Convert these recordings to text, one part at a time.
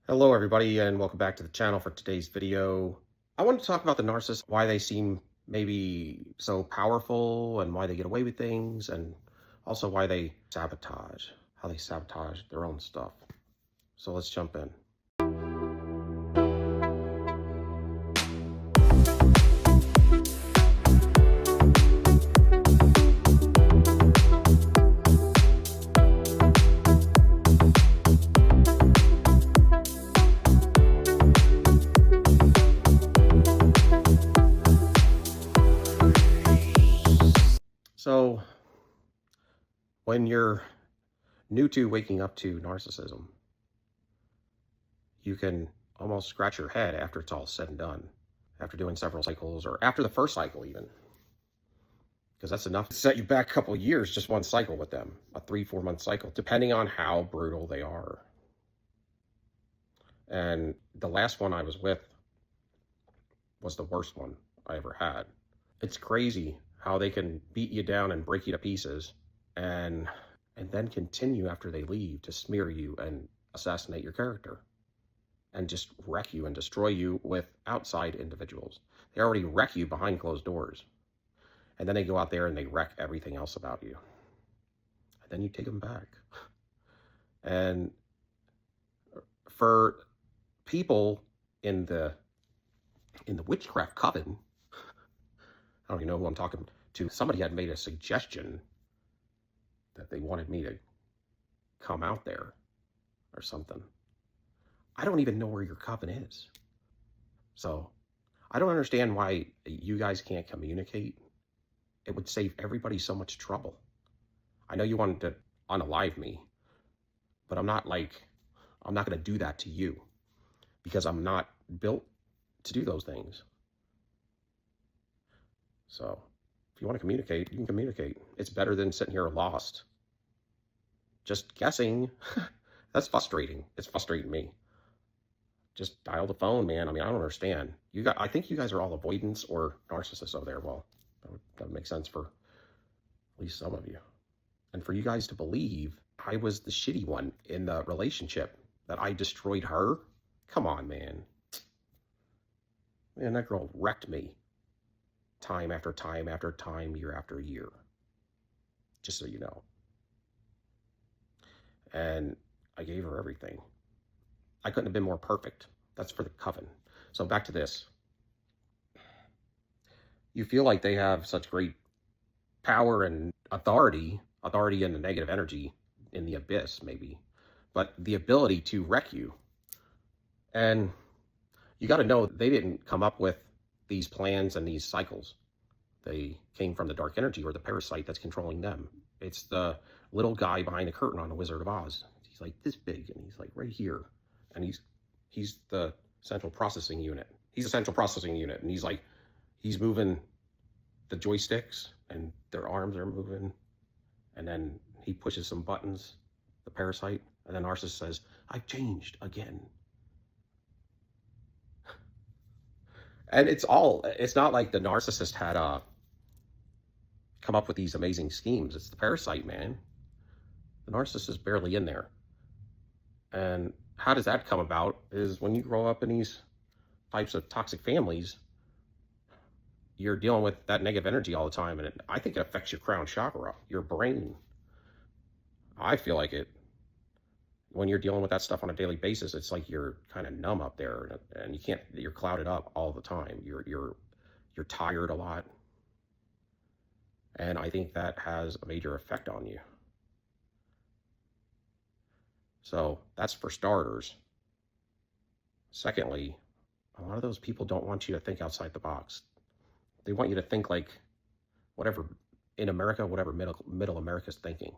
Hello everybody and welcome back to the channel for today's video. I want to talk about the narcissist, why they seem maybe so powerful and why they get away with things, and also why they sabotage, how they sabotage their own stuff. So let's jump in. So when you're new to waking up to narcissism, you can almost scratch your head after it's all said and done, after doing several cycles or after the first cycle even, because that's enough to set you back a couple of years, just one cycle with them, a 3-4 month cycle, depending on how brutal they are. And the last one I was with was the worst one I ever had. It's crazy how they can beat you down and break you to pieces and then continue after they leave to smear you and assassinate your character and just wreck you and destroy you with outside individuals. They already wreck you behind closed doors. And then they go out there and they wreck everything else about you. And then you take them back. And for people in the witchcraft coven, I don't even know who I'm talking to. Somebody had made a suggestion that they wanted me to come out there or something. I don't even know where your coven is. So I don't understand why you guys can't communicate. It would save everybody so much trouble. I know you wanted to unalive me, but I'm not going to do that to you because I'm not built to do those things. So if you want to communicate, you can communicate. It's better than sitting here lost, just guessing. That's frustrating. It's frustrating me. Just dial the phone, man. I mean, I don't understand. I think you guys are all avoidance or narcissists over there. Well, that would make sense for at least some of you. And for you guys to believe I was the shitty one in the relationship, that I destroyed her. Come on, man. Man, that girl wrecked me. Time after time after time, year after year. Just so you know. And I gave her everything. I couldn't have been more perfect. That's for the coven. So back to this. You feel like they have such great power and authority in the negative energy, in the abyss maybe, but the ability to wreck you. And you got to know they didn't come up with these plans and these cycles. They came from the dark energy or the parasite that's controlling them. It's the little guy behind the curtain on The Wizard of Oz. He's like this big and he's like right here. And he's the central processing unit. He's a central processing unit, and he's moving the joysticks and their arms are moving. And then he pushes some buttons, the parasite, and then Narcissus says, "I've changed again." And it's not like the narcissist had come up with these amazing schemes. It's the parasite, man. The narcissist is barely in there. And how does that come about is when you grow up in these types of toxic families, you're dealing with that negative energy all the time. And I think it affects your crown chakra, your brain. I feel like it. When you're dealing with that stuff on a daily basis, it's like you're kind of numb up there, and you're clouded up all the time. You're tired a lot. And I think that has a major effect on you. So that's for starters. Secondly, a lot of those people don't want you to think outside the box. They want you to think like whatever in America, whatever middle America's thinking.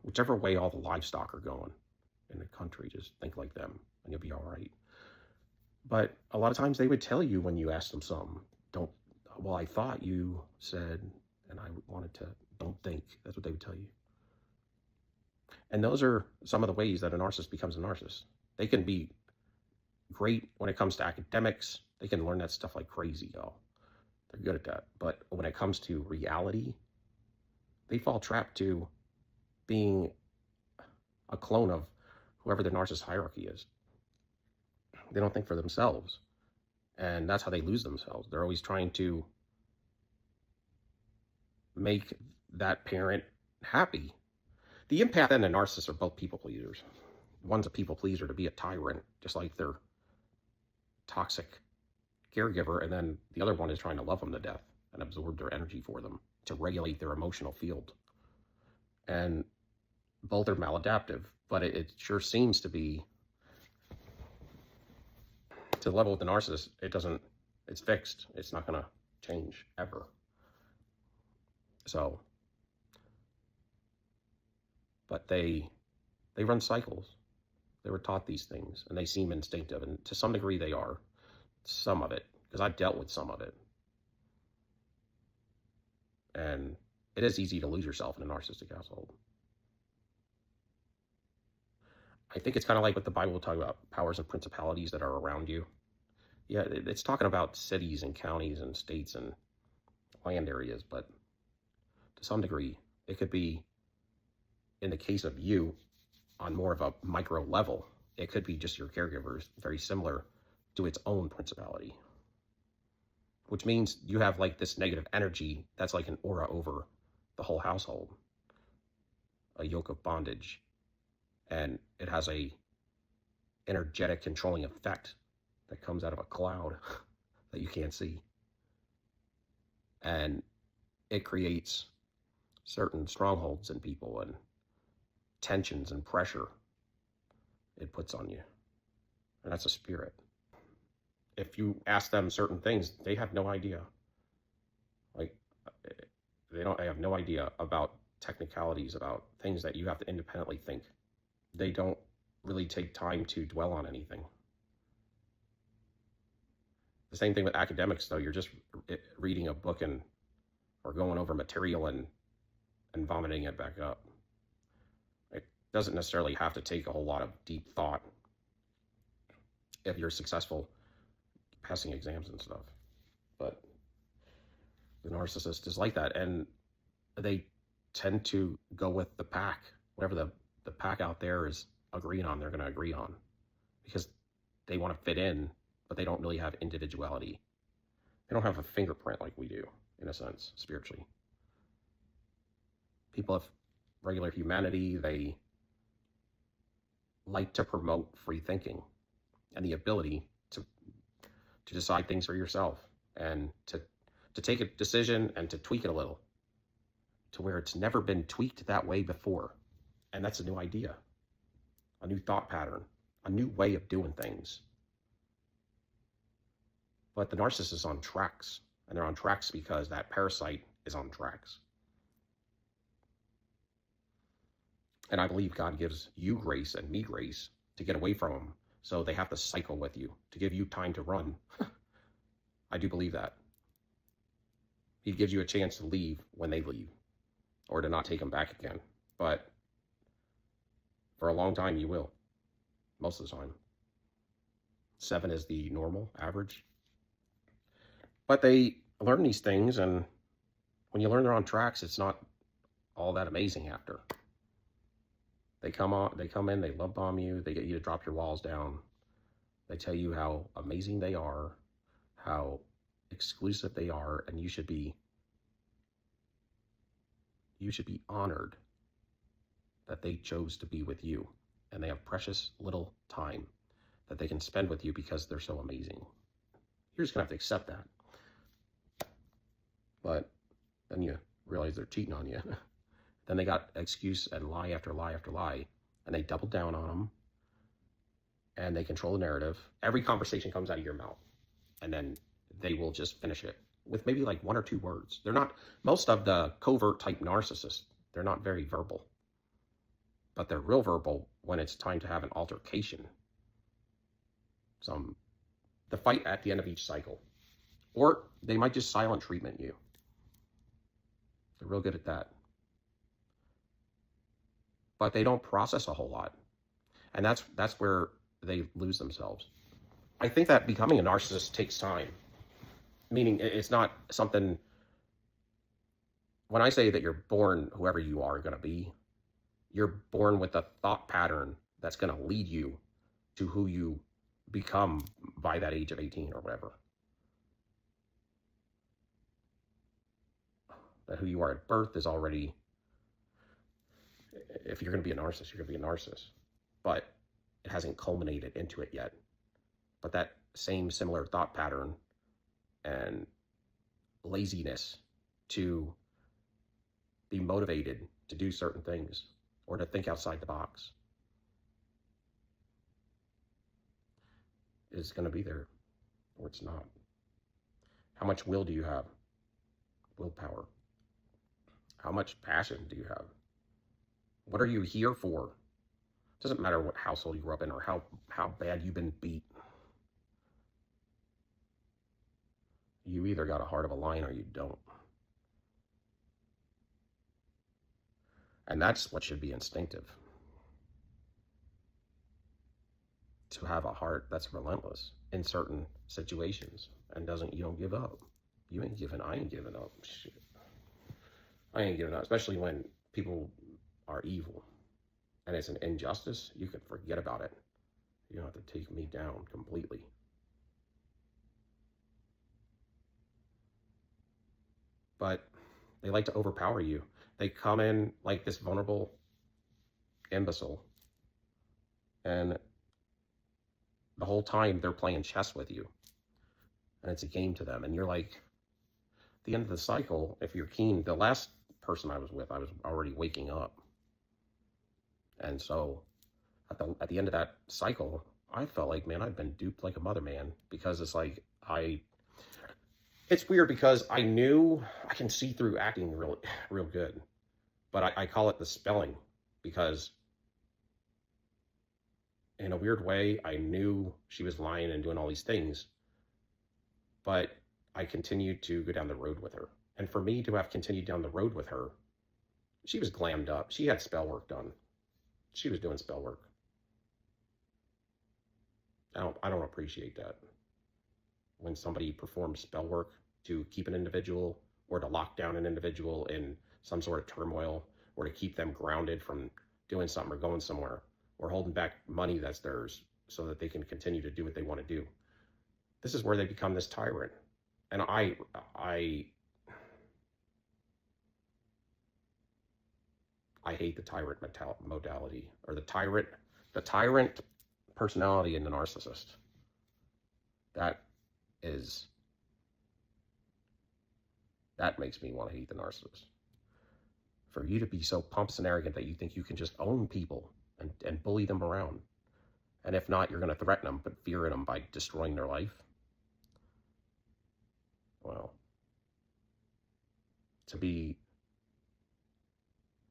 Whichever way all the livestock are going in the country, just think like them and you'll be all right. But a lot of times they would tell you when you asked them something, well, I thought you said, and I wanted to, don't think. That's what they would tell you. And those are some of the ways that a narcissist becomes a narcissist. They can be great when it comes to academics. They can learn that stuff like crazy, y'all. They're good at that. But when it comes to reality, they fall trapped to being a clone of whoever the narcissist hierarchy is. They don't think for themselves. And that's how they lose themselves. They're always trying to make that parent happy. The empath and the narcissist are both people pleasers. One's a people pleaser to be a tyrant, just like their toxic caregiver, and then the other one is trying to love them to death and absorb their energy for them to regulate their emotional field. And both are maladaptive, but it sure seems to be, to the level of the narcissist, it's fixed. It's not going to change ever. So, but they run cycles. They were taught these things, and they seem instinctive, and to some degree they are. Some of it, because I've dealt with some of it. And it is easy to lose yourself in a narcissistic household. I think it's kind of like what the Bible will talk about, powers and principalities that are around you. Yeah, it's talking about cities and counties and states and land areas, but to some degree, it could be, in the case of you, on more of a micro level, it could be just your caregivers, very similar to its own principality. Which means you have like this negative energy that's like an aura over the whole household. A yoke of bondage. And it has a energetic controlling effect that comes out of a cloud that you can't see. And it creates certain strongholds in people and tensions and pressure it puts on you. And that's a spirit. If you ask them certain things, they have no idea. Like, they have no idea about technicalities, about things that you have to independently think. They don't really take time to dwell on anything. The same thing with academics, though. You're just reading a book or going over material and vomiting it back up. It doesn't necessarily have to take a whole lot of deep thought if you're successful passing exams and stuff. But the narcissist is like that, and they tend to go with the pack. Whatever the pack out there is agreeing on, they're going to agree on, because they want to fit in, but they don't really have individuality. They don't have a fingerprint like we do, in a sense, spiritually. People of regular humanity, they like to promote free thinking and the ability to decide things for yourself, and to take a decision and to tweak it a little to where it's never been tweaked that way before. And that's a new idea, a new thought pattern, a new way of doing things. But the narcissist is on tracks, and they're on tracks because that parasite is on tracks. And I believe God gives you grace and me grace to get away from them. So they have to cycle with you to give you time to run. I do believe that. He gives you a chance to leave when they leave, or to not take them back again. But for a long time, you will. Most of the time. 7 is the normal average. But they learn these things, and when you learn they're on tracks, it's not all that amazing after. They come in, they love bomb you, they get you to drop your walls down. They tell you how amazing they are, how exclusive they are, and you should be honored that they chose to be with you, and they have precious little time that they can spend with you because they're so amazing. You're just gonna have to accept that. But then you realize they're cheating on you. Then they got excuse and lie after lie after lie, and they double down on them, and they control the narrative. Every conversation comes out of your mouth, and then they will just finish it with maybe like 1 or 2 words. They're not, most of the covert type narcissists, they're not very verbal, but they're real verbal when it's time to have an altercation. The fight at the end of each cycle. Or they might just silent treatment you. They're real good at that. But they don't process a whole lot. And that's where they lose themselves. I think that becoming a narcissist takes time. Meaning it's not something, when I say that you're born, whoever you are going to be, You're born with a thought pattern that's going to lead you to who you become by that age of 18 or whatever. That who you are at birth is already, if you're going to be a narcissist, you're going to be a narcissist. But it hasn't culminated into it yet. But that same similar thought pattern and laziness to be motivated to do certain things or to think outside the box is going to be there, or it's not. How much will do you have? Willpower. How much passion do you have? What are you here for? It doesn't matter what household you grew up in or how bad you've been beat. You either got a heart of a lion or you don't. And that's what should be instinctive. To have a heart that's relentless in certain situations and you don't give up. You ain't giving, I ain't giving up. Shit. I ain't giving up, especially when people are evil and it's an injustice. You can forget about it. You don't have to take me down completely. But they like to overpower you. They come in like this vulnerable imbecile, and the whole time they're playing chess with you, and it's a game to them. And you're like, at the end of the cycle, if you're keen, the last person I was with, I was already waking up. And so at the end of that cycle, I felt like, man, I've been duped like a mother, man, because it's like, it's weird because I knew I can see through acting real good, but I call it the spelling, because in a weird way, I knew she was lying and doing all these things, but I continued to go down the road with her. And for me to have continued down the road with her, she was glammed up. She had spell work done. She was doing spell work. I don't appreciate that. When somebody performs spell work to keep an individual or to lock down an individual in some sort of turmoil or to keep them grounded from doing something or going somewhere or holding back money that's theirs so that they can continue to do what they want to do. This is where they become this tyrant. And I hate the tyrant modality, or the tyrant personality in the narcissist. That makes me want to hate the narcissist. For you to be so pompous and arrogant that you think you can just own people and bully them around. And if not, you're going to threaten them, but fear them by destroying their life. Well, to be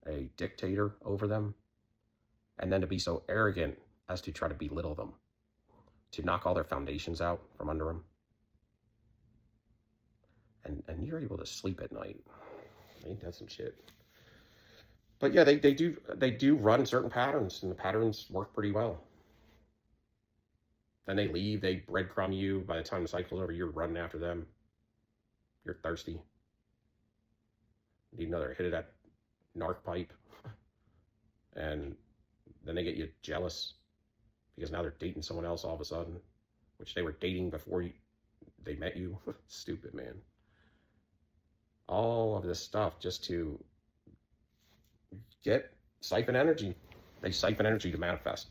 a dictator over them, and then to be so arrogant as to try to belittle them, to knock all their foundations out from under them. And you're able to sleep at night. Ain't that some shit? But yeah, they do run certain patterns, and the patterns work pretty well. Then they leave, they breadcrumb you. By the time the cycle's over, you're running after them. You're thirsty. Need another hit of that narc pipe. And then they get you jealous because now they're dating someone else all of a sudden, which they were dating before they met you. Stupid, man. All of this stuff just to siphon energy. They siphon energy to manifest.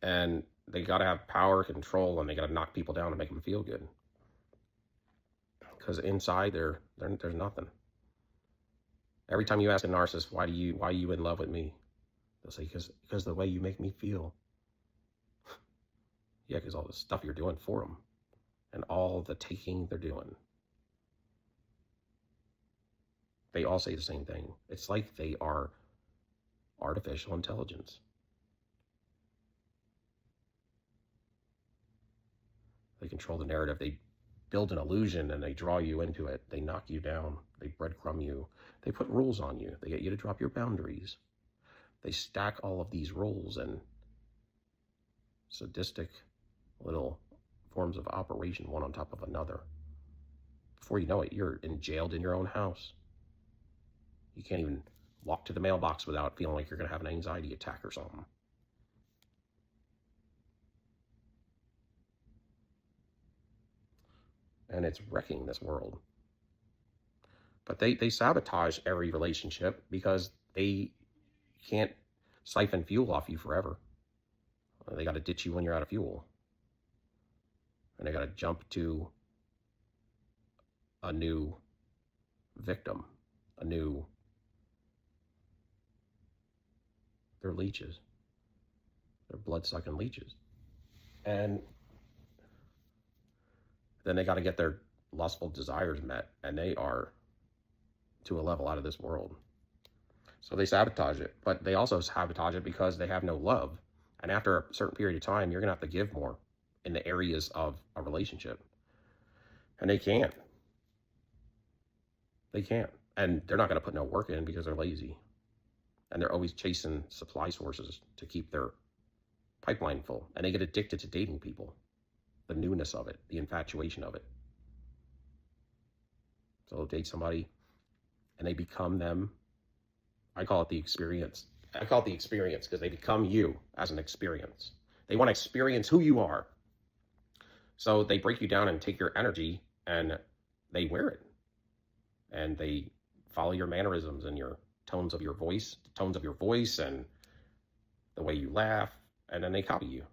And they got to have power, control, and they got to knock people down to make them feel good. Because inside there's nothing. Every time you ask a narcissist, why are you in love with me? They'll say, because the way you make me feel. Yeah, because all the stuff you're doing for them and all the taking they're doing. They all say the same thing. It's like they are artificial intelligence. They control the narrative. They build an illusion and they draw you into it. They knock you down. They breadcrumb you. They put rules on you. They get you to drop your boundaries. They stack all of these rules and sadistic little forms of operation, one on top of another. Before you know it, you're jailed in your own house. You can't even walk to the mailbox without feeling like you're going to have an anxiety attack or something. And it's wrecking this world. But they sabotage every relationship because they can't siphon fuel off you forever. They got to ditch you when you're out of fuel. And they got to jump to a new victim, they're leeches. They're blood-sucking leeches. And then they got to get their lustful desires met, and they are to a level out of this world. So they sabotage it, but they also sabotage it because they have no love. And after a certain period of time, you're going to have to give more in the areas of a relationship. And they can't. They can't. And they're not going to put no work in because they're lazy. And they're always chasing supply sources to keep their pipeline full. And they get addicted to dating people. The newness of it, the infatuation of it. So they'll date somebody and they become them. I call it the experience. I call it the experience because they become you as an experience. They want to experience who you are. So they break you down and take your energy and they wear it. And they follow your mannerisms and your tones of your voice, and the way you laugh, and then they copy you.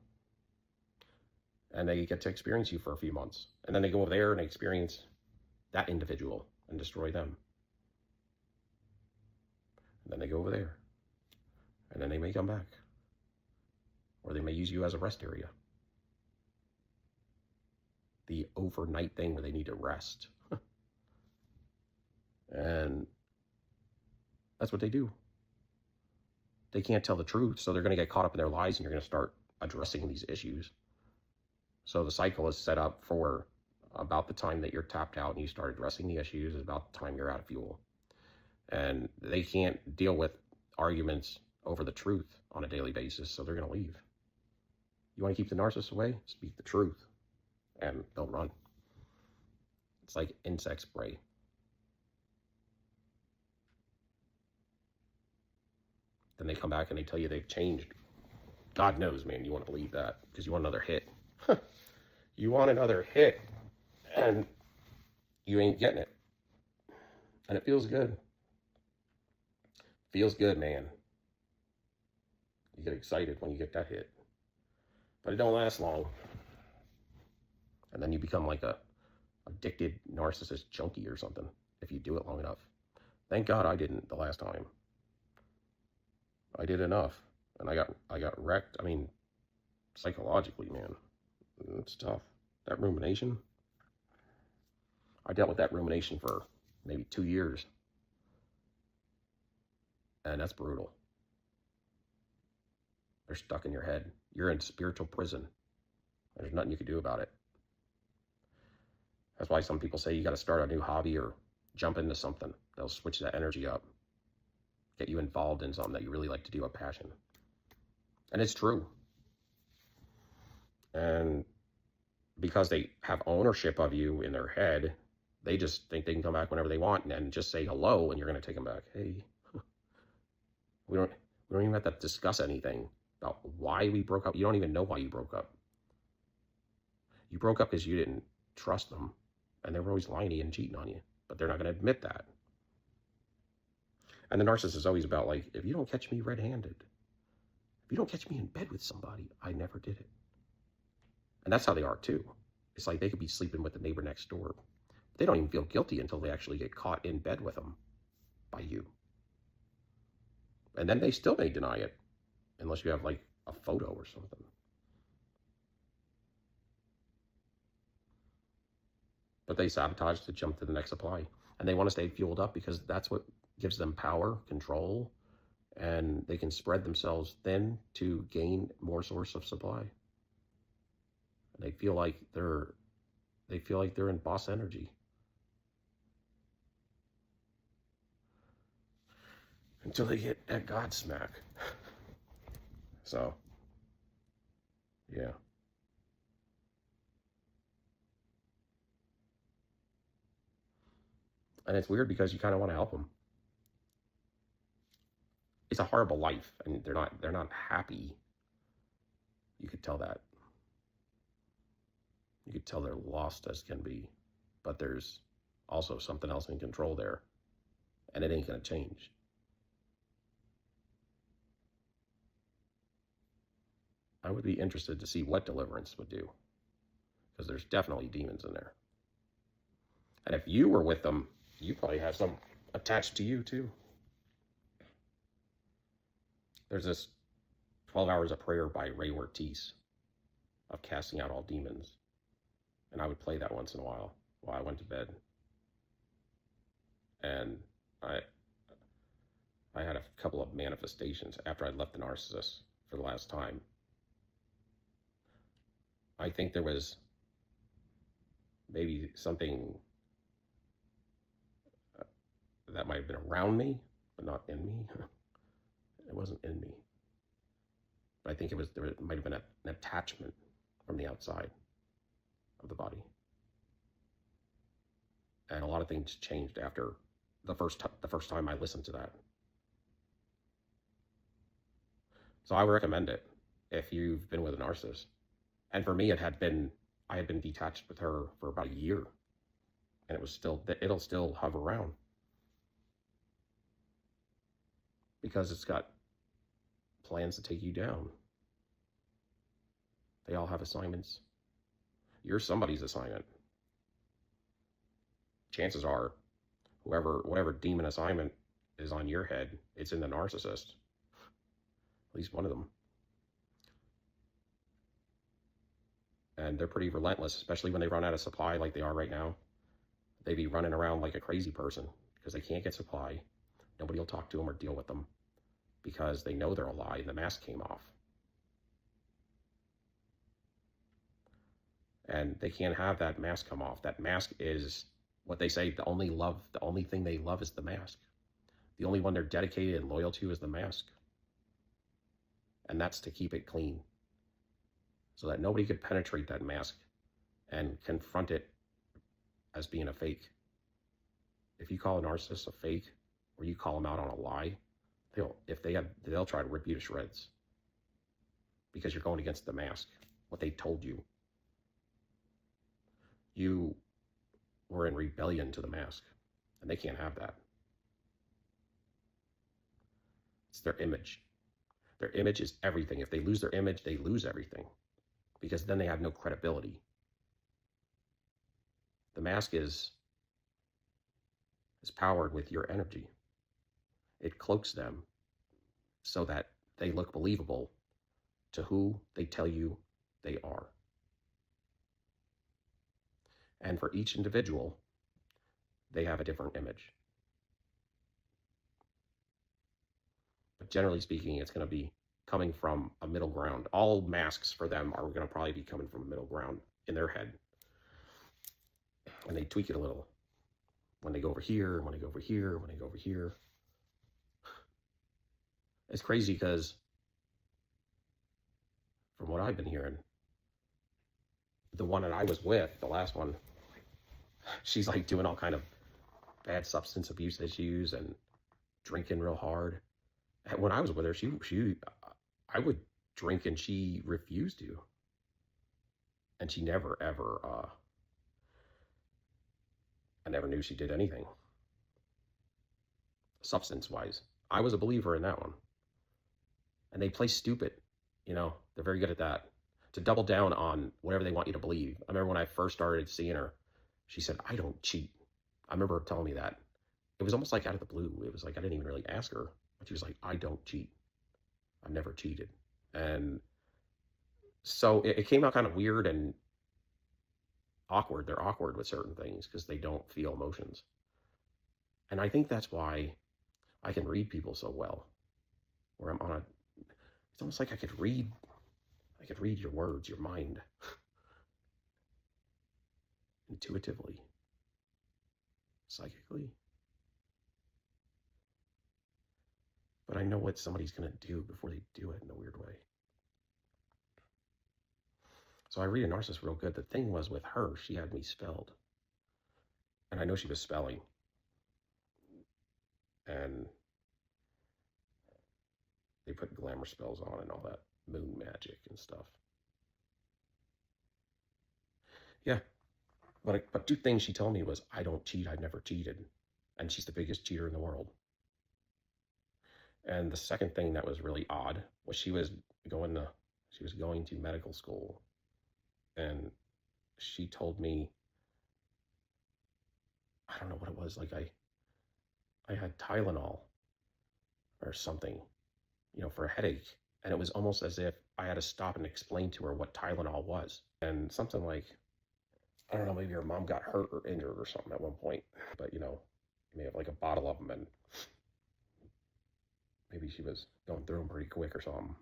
And they get to experience you for a few months. And then they go over there and they experience that individual and destroy them. And then they go over there. And then they may come back. Or they may use you as a rest area. The overnight thing where they need to rest. And that's what they do. They can't tell the truth, so they're going to get caught up in their lies, and you're going to start addressing these issues. So the cycle is set up for about the time that you're tapped out and you start addressing the issues is about the time you're out of fuel. And they can't deal with arguments over the truth on a daily basis, so they're going to leave. You want to keep the narcissist away? Speak the truth, and they'll run. It's like insect spray. Then they come back and they tell you they've changed. God knows, man, you want to believe that because you want another hit. You want another hit, and you ain't getting it. And it feels good. Feels good, man. You get excited when you get that hit. But it don't last long. And then you become like a addicted narcissist junkie or something if you do it long enough. Thank God I didn't the last time. I did enough, and I got wrecked. I mean, psychologically, man, it's tough. That rumination, I dealt with that rumination for maybe 2 years, and that's brutal. They're stuck in your head. You're in spiritual prison. There's nothing you can do about it. That's why some people say you got to start a new hobby or jump into something. They'll switch that energy up. Get you involved in something that you really like to do, a passion. And it's true. And because they have ownership of you in their head, they just think they can come back whenever they want and just say hello, and you're going to take them back. Hey, we don't even have to discuss anything about why we broke up. You don't even know why you broke up. You broke up because you didn't trust them, and they were always lying and cheating on you, but they're not going to admit that. And the narcissist is always about, like, if you don't catch me red-handed, if you don't catch me in bed with somebody, I never did it. And that's how they are, too. It's like they could be sleeping with the neighbor next door. They don't even feel guilty until they actually get caught in bed with them by you. And then they still may deny it, unless you have, like, a photo or something. But they sabotage to jump to the next supply. And they want to stay fueled up because that's what gives them power, control, and they can spread themselves thin to gain more source of supply. And they feel like they're in boss energy. Until they get that God smack. So, yeah. And it's weird because you kind of want to help them. it's a horrible life, and they're not happy. You could tell that. You could tell they're lost as can be, but there's also something else in control there, and it ain't going to change. I would be interested to see what deliverance would do, because there's definitely demons in there. And if you were with them, you probably have some attached to you too. There's this 12 Hours of Prayer by Ray Ortiz of casting out all demons. And I would play that once in a while I went to bed. And I had a couple of manifestations after I'd left the narcissist for the last time. I think there was maybe something that might have been around me, but not in me. It wasn't in me. But I think there might have been an attachment from the outside of the body. And a lot of things changed after the first time I listened to that. So I would recommend it if you've been with a narcissist. And for me, I had been detached with her for about a year, and it'll still hover around because it's got plans to take you down. They all have assignments. You're somebody's assignment. Chances are, whatever demon assignment is on your head, it's in the narcissist. At least one of them. And they're pretty relentless, especially when they run out of supply like they are right now. They be running around like a crazy person because they can't get supply. Nobody will talk to them or deal with them because they know they're a lie and the mask came off. And they can't have that mask come off. That mask is what they say, the only thing they love is the mask. The only one they're dedicated and loyal to is the mask. And that's to keep it clean, so that nobody could penetrate that mask and confront it as being a fake. If you call a narcissist a fake, or you call them out on a lie, they'll try to rip you to shreds because you're going against the mask, what they told you. You were in rebellion to the mask, and they can't have that. It's their image. Their image is everything. If they lose their image, they lose everything, because then they have no credibility. The mask is powered with your energy. It cloaks them so that they look believable to who they tell you they are. And for each individual, they have a different image. But generally speaking, it's going to be coming from a middle ground. All masks for them are going to probably be coming from a middle ground in their head. And they tweak it a little. When they go over here, when they go over here, when they go over here. It's crazy because from what I've been hearing, the one that I was with, the last one, she's like doing all kind of bad substance abuse issues and drinking real hard. And when I was with her, I would drink and she refused to. And she never, ever, I never knew she did anything substance-wise. I was a believer in that one. And they play stupid, they're very good at that. To double down on whatever they want you to believe. I remember when I first started seeing her, she said, "I don't cheat." I remember her telling me that. It was almost like out of the blue. It was like I didn't even really ask her. But she was like, "I don't cheat. I've never cheated." And so it came out kind of weird and awkward. They're awkward with certain things because they don't feel emotions. And I think that's why I can read people so well. Where it's almost like I could read your words, your mind, intuitively, psychically. But I know what somebody's going to do before they do it in a weird way. So I read a narcissist real good. The thing was with her, she had me spelled. And I know she was spelling. And They put glamour spells on and all that moon magic and stuff. Yeah, but two things she told me was, I don't cheat, I've never cheated, and she's the biggest cheater in the world. And the second thing that was really odd was she was going to medical school, and she told me, I don't know what it was, like I had Tylenol or something, for a headache. And it was almost as if I had to stop and explain to her what Tylenol was. And something like, I don't know, maybe her mom got hurt or injured or something at one point. But, you may have like a bottle of them, and maybe she was going through them pretty quick or something.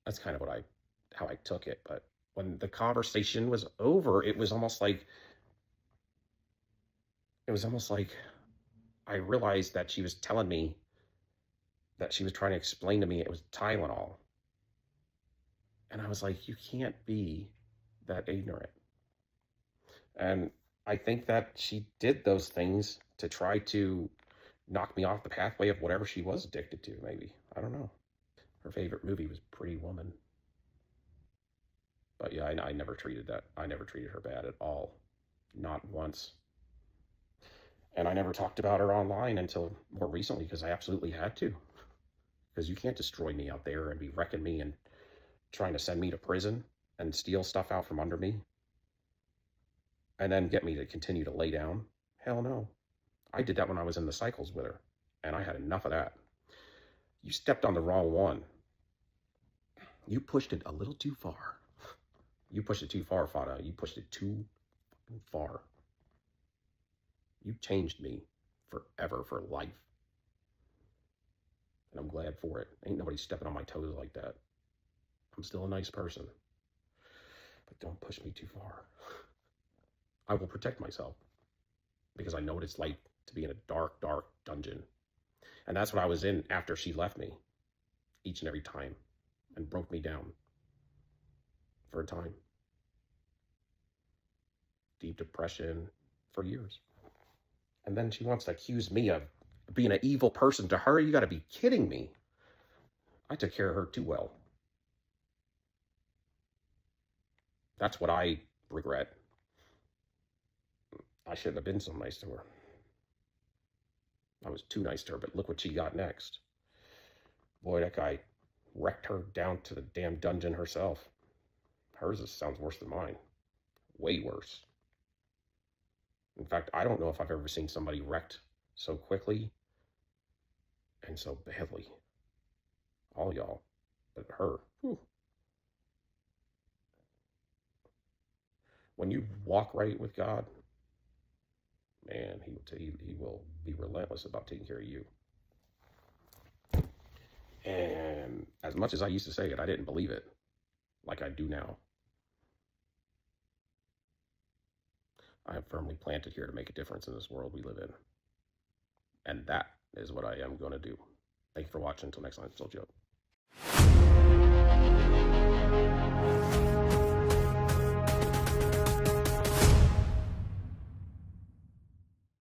That's kind of how I took it. But when the conversation was over, it was almost like I realized that she was telling me that she was trying to explain to me it was Tylenol. And I was like, you can't be that ignorant. And I think that she did those things to try to knock me off the pathway of whatever she was addicted to, maybe. I don't know. Her favorite movie was Pretty Woman. But yeah, I never treated her bad at all. Not once. And I never talked about her online until more recently, because I absolutely had to. Because you can't destroy me out there and be wrecking me and trying to send me to prison and steal stuff out from under me and then get me to continue to lay down. Hell no. I did that when I was in the cycles with her, and I had enough of that. You stepped on the wrong one. You pushed it a little too far. You pushed it too far, Fada. You pushed it too far. You changed me forever, for life. And I'm glad for it. Ain't nobody stepping on my toes like that. I'm still a nice person. But don't push me too far. I will protect myself, because I know what it's like to be in a dark, dark dungeon. And that's what I was in after she left me, each and every time, and broke me down for a time. Deep depression for years. And then she wants to accuse me of being an evil person to her. You got to be kidding me. I took care of her too well. That's what I regret. I shouldn't have been so nice to her. I was too nice to her, but look what she got next. Boy, that guy wrecked her down to the damn dungeon herself. Hers sounds worse than mine. Way worse. In fact, I don't know if I've ever seen somebody wrecked so quickly and so badly. All y'all, but her. Whew. When you walk right with God, man, he will be relentless about taking care of you. And as much as I used to say it, I didn't believe it like I do now. I am firmly planted here to make a difference in this world we live in. And that is what I am going to do. Thank you for watching. Until next time, Soul Joe.